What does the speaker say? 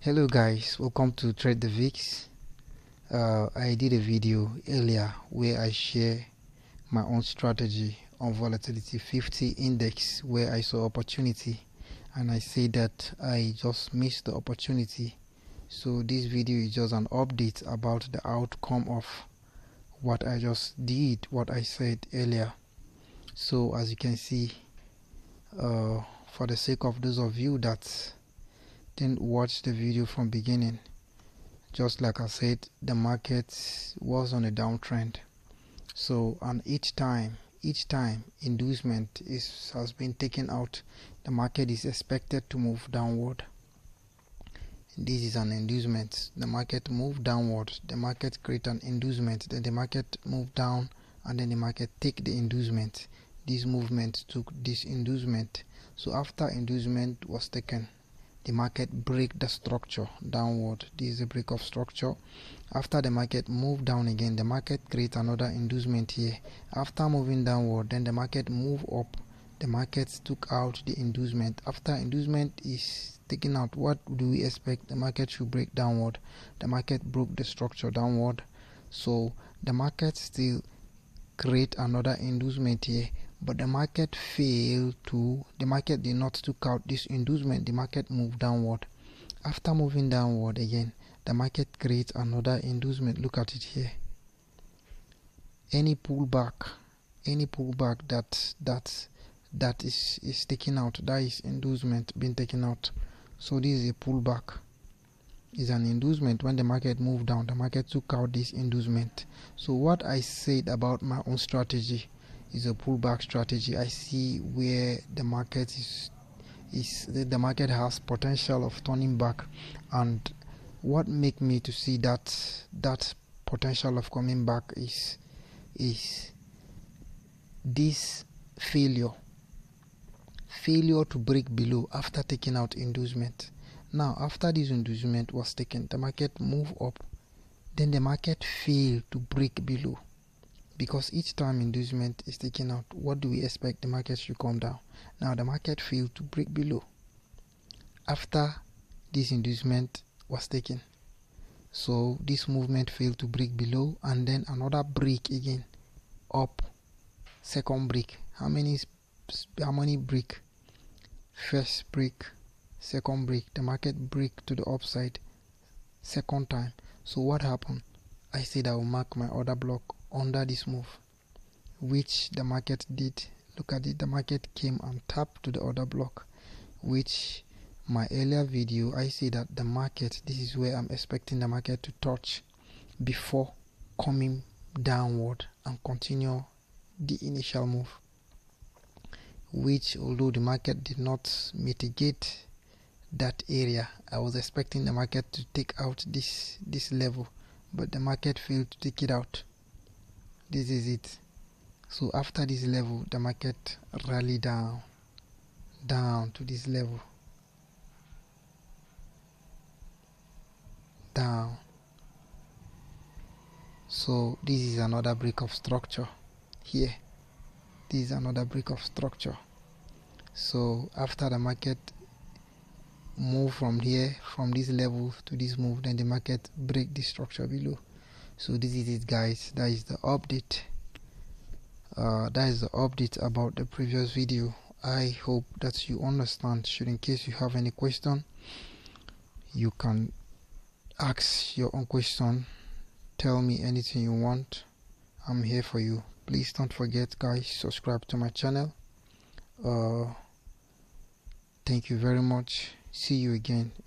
Hello guys, welcome to Trade the VIX. I did a video earlier where I share my own strategy on Volatility 50 Index where I saw opportunity and I say that I just missed the opportunity. So this video is just an update about the outcome of what I just did, what I said earlier. So as you can see, for the sake of those of you that didn't watch the video from beginning, just like I said, the market was on a downtrend. So and each time inducement has been taken out, the market is expected to move downward. This is an inducement. The market moved downward, the market create an inducement, then the market moved down, and then the market take the inducement. This movement took this inducement. So after inducement was taken, the market break the structure downward. This is a break of structure. After the market move down again, the market create another inducement here. After moving downward, then the market move up. The market took out the inducement. After inducement is taken out, what do we expect? The market should break downward. The market broke the structure downward. So the market still create another inducement here, but the market failed to, the market did not took out this inducement. The market moved downward. After moving downward again, the market creates another inducement. Look at it here. Any pullback that is taken out, that is inducement being taken out. So this is a pullback, is an inducement. When the market moved down, the market took out this inducement. So what I said about my own strategy is a pullback strategy. I see where the market the market has potential of turning back, and what make me to see that potential of coming back is this failure to break below after taking out inducement. Now after this inducement was taken, the market moved up, then the market failed to break below, because each time inducement is taken out, what do we expect? The market should come down. Now the market failed to break below after this inducement was taken. So this movement failed to break below, and then another break again up. Second break. How many break? First break, second break. The market break to the upside second time. So what happened? I said I will mark my order block under this move, which the market did. Look at it, the market came and tapped to the order block, which my earlier video I say that the market, this is where I'm expecting the market to touch before coming downward and continue the initial move, which although the market did not mitigate that area, I was expecting the market to take out this level, but the market failed to take it out. This is it. So after this level, the market rallied down to this level, down. So this is another break of structure here. This is another break of structure. So after the market move from here, from this level to this move, then the market break the structure below. So this is it, guys. That is the update. That is the update about the previous video. I hope that you understand. Should in case you have any question, you can ask your own question. Tell me anything you want. I'm here for you. Please don't forget, guys, subscribe to my channel. Thank you very much. See you again in